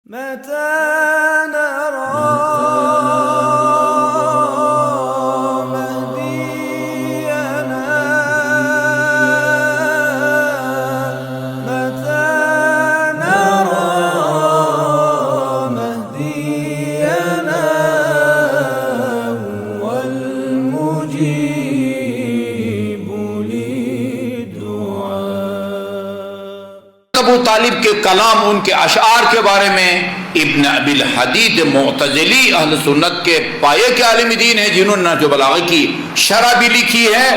متى نرى مهدينا متى نرى مهدينا هو المجيب للدعاء. ابو طالب کے کلام، ان کے اشعار کے بارے میں ابن ابی الحدید معتزلی اہل سنت کے پایے کے عالم دین ہیں، جنہوں نے جو بلاغہ کی شرح بھی لکھی ہے،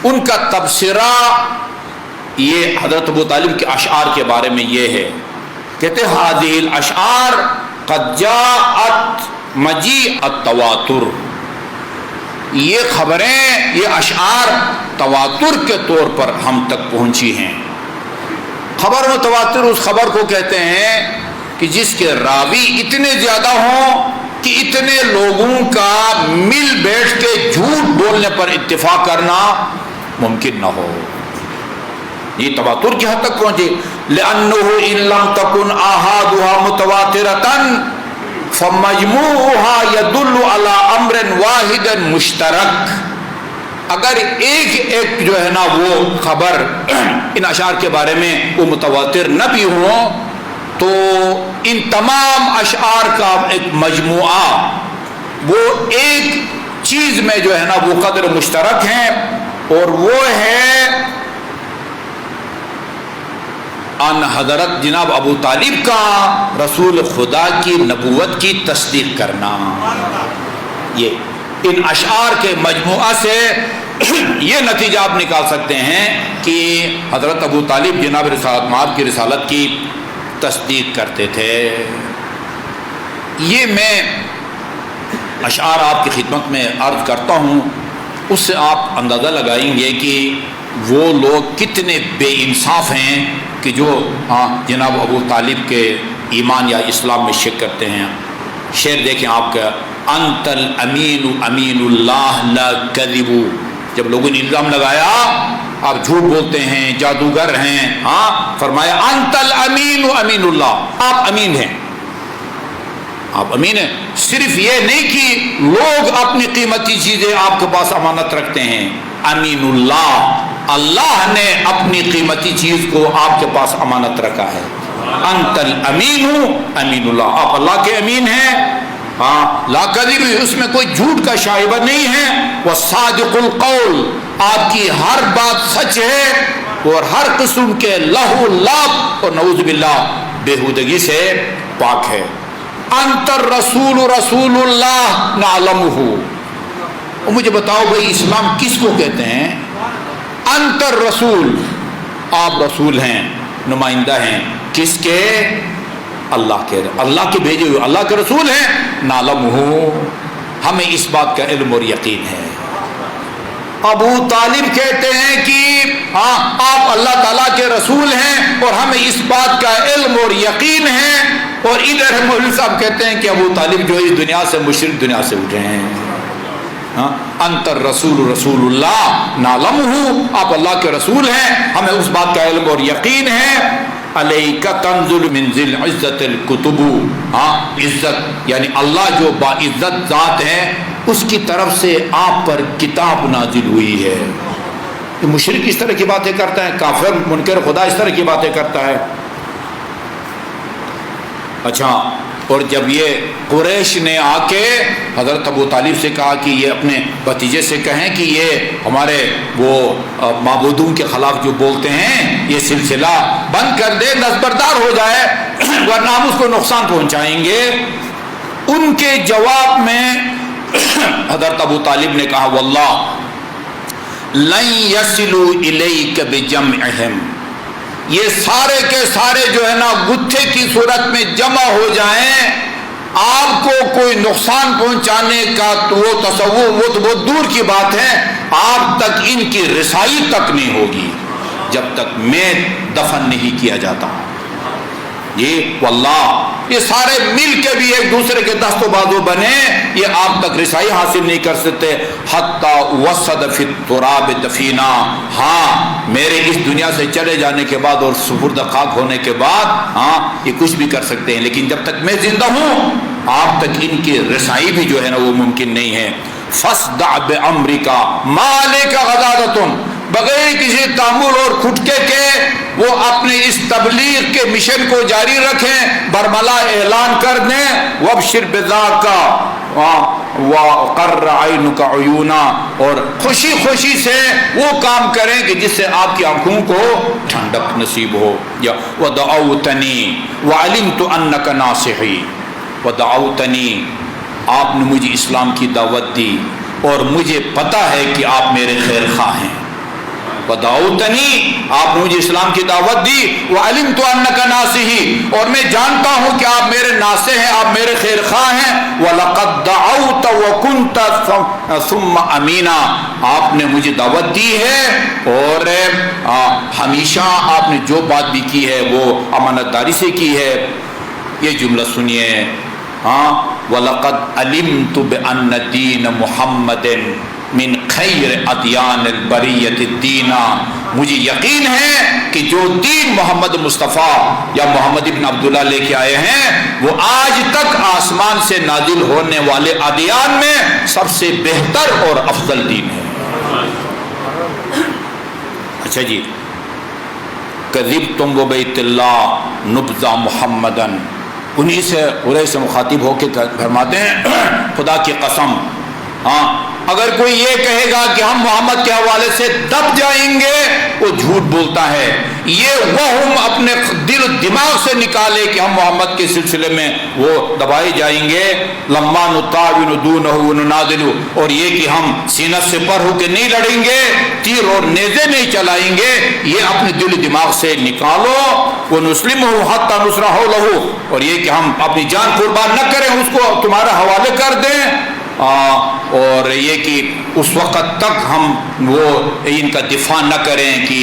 ان کا تبصرہ یہ حضرت ابو طالب کے اشعار کے بارے میں یہ ہے. کہتے ہیں هذه الاشعار قد جاءت مجيء التواتر، یہ خبریں، یہ اشعار تواتر کے طور پر ہم تک پہنچی ہیں. خبر متواتر اس خبر کو کہتے ہیں کہ جس کے راوی اتنے زیادہ ہوں کہ اتنے لوگوں کا مل بیٹھ کے جھوٹ بولنے پر اتفاق کرنا ممکن نہ ہو. یہ تواتر کی حد تک پہنچے. لأنه إن لم تكن آحادها متواترة فمجموعها يدل على أمر واحد مشترک. اگر ایک جو ہے نا وہ خبر ان اشعار کے بارے میں وہ متواتر نہ بھی ہوں تو ان تمام اشعار کا ایک مجموعہ وہ ایک چیز میں جو ہے نا وہ قدر مشترک ہیں، اور وہ ہے ان حضرت جناب ابو طالب کا رسول خدا کی نبوت کی تصدیق کرنا. یہ ان اشعار کے مجموعہ سے یہ نتیجہ آپ نکال سکتے ہیں کہ حضرت ابو طالب جناب رسالت مآب کی رسالت کی تصدیق کرتے تھے. یہ میں اشعار آپ کی خدمت میں عرض کرتا ہوں، اس سے آپ اندازہ لگائیں گے کہ وہ لوگ کتنے بے انصاف ہیں کہ جو جناب ابو طالب کے ایمان یا اسلام میں شک کرتے ہیں. شعر دیکھیں آپ کا، انت الامین امین اللہ لا کذب. جب لوگوں نے الزام لگایا آپ جھوٹ بولتے ہیں، جادوگر ہیں، فرمایا انت الامین امین اللہ، آپ امین ہیں، آپ امین ہیں. صرف یہ نہیں کہ لوگ اپنی قیمتی چیزیں آپ کے پاس امانت رکھتے ہیں، امین اللہ، اللہ نے اپنی قیمتی چیز کو آپ کے پاس امانت رکھا ہے. انت الامین امین اللہ، آپ اللہ کے امین ہیں. لا کذب، اس میں کوئی جھوٹ کا شائبہ نہیں ہے. والصادق القول، آپ کی ہر بات سچ ہے اور ہر قسم کے لہو لعب اور نعوذ باللہ بےہودگی سے پاک ہے. انت الرسول رسول اللہ نعلمہ. مجھے بتاؤ بھائی اسلام کس کو کہتے ہیں؟ انت الرسول، آپ رسول ہیں، نمائندہ ہیں، کس کے؟ اللہ کے بھیجے ہوئے اللہ کے رسول ہیں. نعلمہ، ہمیں اس بات کا علم اور یقین ہے. ابو طالب کہتے ہیں کہ آپ اللہ تعالیٰ کے رسول ہیں اور ہمیں اس بات کا علم اور یقین ہے. اور ادھر مولوی صاحب کہتے ہیں کہ ابو طالب جو اس دنیا سے مشرک دنیا سے اٹھے ہیں. انت الرسول رسول اللہ نعلمہ، آپ اللہ کے رسول ہیں، ہمیں اس بات کا علم اور یقین ہے. علیک تنزل من ذی العزت الکتب، عزت یعنی اللہ جو باعزت ذات ہے اس کی طرف سے آپ پر کتاب نازل ہوئی ہے. مشرک اس طرح کی باتیں کرتا ہے، کافر منکر خدا اس طرح کی باتیں کرتا ہے. اچھا، اور جب یہ قریش نے آ کے حضرت ابو طالب سے کہا کہ یہ اپنے بھتیجے سے کہیں کہ یہ ہمارے وہ معبودوں کے خلاف جو بولتے ہیں یہ سلسلہ بند کر دے، دستبردار ہو جائے ورنہ ہم اس کو نقصان پہنچائیں گے. ان کے جواب میں حضرت ابو طالب نے کہا واللہ لن یصلوا الیک بجمعہم، یہ سارے کے سارے جو ہے نا گتھے کی صورت میں جمع ہو جائیں، آپ کو کوئی نقصان پہنچانے کا تو وہ تصور وہ دور کی بات ہے، آپ تک ان کی رسائی تک نہیں ہوگی جب تک میں دفن نہیں کیا جاتا. یہ واللہ یہ سارے مل کے بھی ایک دوسرے کے دست و بازو بنے یہ آپ تک رسائی حاصل نہیں کر سکتے. حتی وسد فی التراب دفینا، ہاں میرے اس دنیا سے چلے جانے کے بعد اور سپرد خاک ہونے کے بعد ہاں یہ کچھ بھی کر سکتے ہیں، لیکن جب تک میں زندہ ہوں آپ تک ان کی رسائی بھی جو ہے نا وہ ممکن نہیں ہے. فاصدع بامرک ما علیک غضاضۃ، بغیر کسی تعمل اور کھٹکے کے وہ اپنے اس تبلیغ کے مشن کو جاری رکھیں، برملا اعلان کر دیں. وابشر بذاک وقر عینک عیونا، اور خوشی خوشی سے وہ کام کریں کہ جس سے آپ کی آنکھوں کو ٹھنڈک نصیب ہو. یا ودعوتنی وعلمت انک ناصحی، ودعوتنی آپ نے مجھے اسلام کی دعوت دی اور مجھے پتہ ہے کہ آپ میرے خیر خواہ ہیں. ودعوتنی، آپ نے مجھے اسلام کی دعوت دی. وعلمت انک ناصحی، اور میں جانتا ہوں کہ آپ میرے ناصح ہیں، آپ میرے خیر خواہ ہیں. ولقد دعوت وکنت ثم امینا، آپ نے مجھے دعوت دی ہے اور ہمیشہ آپ نے جو بات بھی کی ہے وہ امانت داری سے کی ہے. یہ جملہ سنیے ہاں. وَلَقَدْ عَلِمْتُ بِأَنَّ دِينَ مُحَمَّدٍ مِنْ خَيْرِ أَدْيَانِ الْبَرِيَّةِ الدِّينَ، مجھے یقین ہے کہ جو دین محمد مصطفیٰ یا محمد ابن عبداللہ لے کے آئے ہیں وہ آج تک آسمان سے نازل ہونے والے ادیان میں سب سے بہتر اور افضل دین ہے. اچھا جی، کذبتم وبیت اللہ نبذ محمدن، انہی سے قریش سے مخاطب ہو کے فرماتے ہیں خدا کی قسم ہاں اگر کوئی یہ کہے گا کہ ہم محمد کے حوالے سے دب جائیں گے وہ جھوٹ بولتا ہے. یہ وہم اپنے دل و دماغ سے نکالے کہ ہم محمد کے سلسلے میں وہ دبائے جائیں گے. لما نطاون دونہ ونناضل، اور یہ کہ ہم سینہ سے پر ہو کے نہیں لڑیں گے، تیر اور نیزے نہیں چلائیں گے، یہ اپنے دل و دماغ سے نکالو. ونسلمہ حتی نصرہ لہ، اور یہ کہ ہم اپنی جان قربان نہ کریں، اس کو تمہارے حوالے کر دیں. اور یہ کہ اس وقت تک ہم وہ ان کا دفاع نہ کریں کہ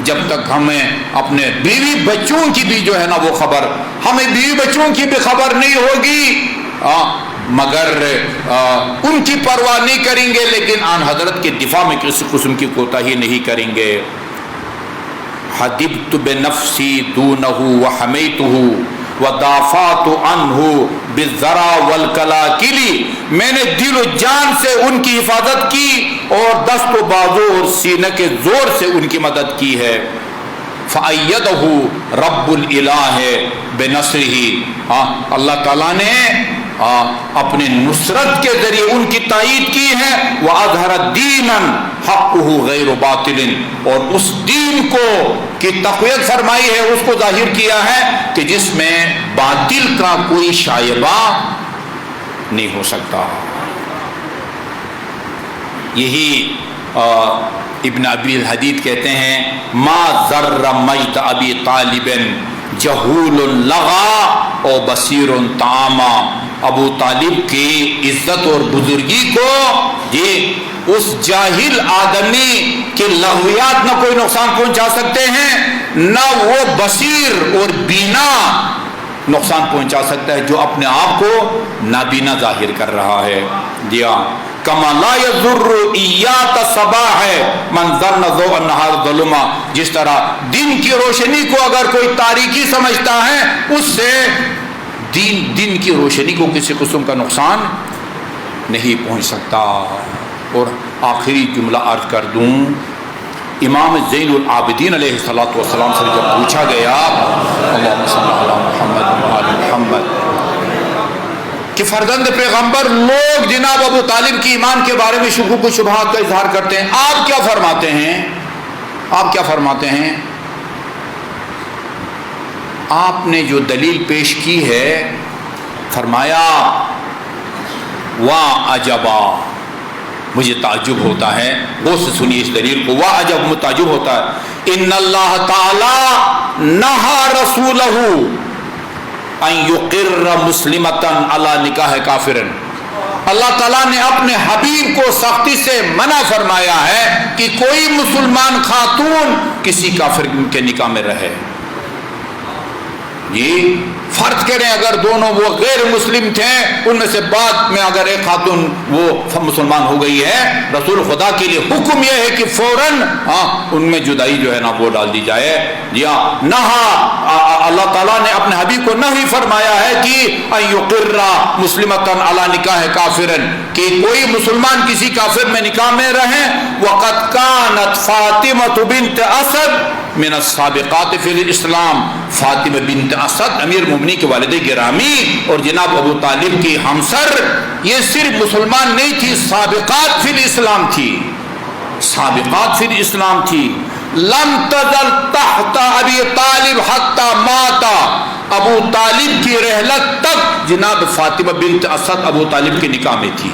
جب تک ہمیں اپنے بیوی بچوں کی بھی جو ہے نا وہ خبر، ہمیں بیوی بچوں کی بھی خبر نہیں ہوگی مگر ان کی پرواہ نہیں کریں گے، لیکن آن حضرت کے دفاع میں کسی قسم کی کوتاہی نہیں کریں گے. حدبت بنفسی دونہ وحمیتہ ودافعت عنہ بالذرا والکلاکل، میں نے دل و جان سے ان کی حفاظت کی اور دست و بازو اور سینہ کے زور سے ان کی مدد کی ہے. فأیدہ رب الالہ بنصرہ، اللہ تعالیٰ نے اپنے نصرت کے ذریعے ان کی تائید کی ہے. وَأَظْهَرَ دِينًا حَقُّهُ غَيْرُ بَاطِلٍ، اور اس دین کو کی تقویت فرمائی ہے، اس کو ظاہر کیا ہے کہ جس میں باطل کا کوئی شائبہ نہیں ہو سکتا. یہی ابن ابی الحدید کہتے ہیں ما ذر مجد ابی طالب جہول لغا او بصیر طعاما، ابو طالب کی عزت اور بزرگی کو یہ اس جاہل آدمی کے لغویات نہ کوئی نقصان پہنچا سکتے ہیں، نہ وہ بصیر اور بینا نقصان پہنچا سکتا ہے جو اپنے آپ کو نابینا ظاہر کر رہا ہے. دیا کما لا یضر ایات صباح من ظن ضوء النہار ظلما، جس طرح دن کی روشنی کو اگر کوئی تاریکی سمجھتا ہے اس سے دن کی روشنی کو کسی قسم کا نقصان نہیں پہنچ سکتا. اور آخری جملہ عرض کر دوں، امام زین العابدین علیہ الصلوۃ والسلام سے جب پوچھا گیا اللہم صلی علی محمد وآل محمد کہ فرزند پیغمبر لوگ جناب ابو طالب کی ایمان کے بارے میں شکوک و شبہات کا اظہار کرتے ہیں، آپ کیا فرماتے ہیں؟ آپ کیا فرماتے ہیں؟ آپ نے جو دلیل پیش کی ہے فرمایا واہ عجبا، مجھے تعجب ہوتا ہے، غور سے سنیے اس دلیل کو، واہ عجب متعجب ہوتا ہے. ان اللہ تعالی نہا رسولہ ان یقر مسلمتن علی نکاح کافرن، اللہ تعالیٰ نے اپنے حبیب کو سختی سے منع فرمایا ہے کہ کوئی مسلمان خاتون کسی کافر کے نکاح میں رہے. یہ فرض کریں اگر دونوں وہ غیر مسلم تھے، ان میں سے بعد میں اگر ایک خاتون وہ مسلمان ہو گئی ہے، رسول خدا کے لیے حکم یہ ہے کہ فوراً ان میں جدائی جو ہے نا وہ ڈال دی جائے. یا نہا اللہ تعالیٰ نے اپنے حبیب کو نہی فرمایا ہے کہ ان یقر مسلمۃ علی نکاح کافر، کہ کوئی مسلمان کسی کافر میں نکاح میں رہیں. وقد کانت فاطمہ بنت اسد من السابقات فی الاسلام، فاطمہ بنت اسد امیر مومنین کے والد گرامی اور جناب ابو طالب کی ہمسر، یہ صرف مسلمان نہیں تھی، سابقات فی الاسلام تھی، سابقات فی الاسلام تھی. لم تزل تحت ابی طالب حتی مات، ابو طالب کی رحلت تک جناب فاطمہ بنت اسد ابو طالب کے نکاح میں تھی.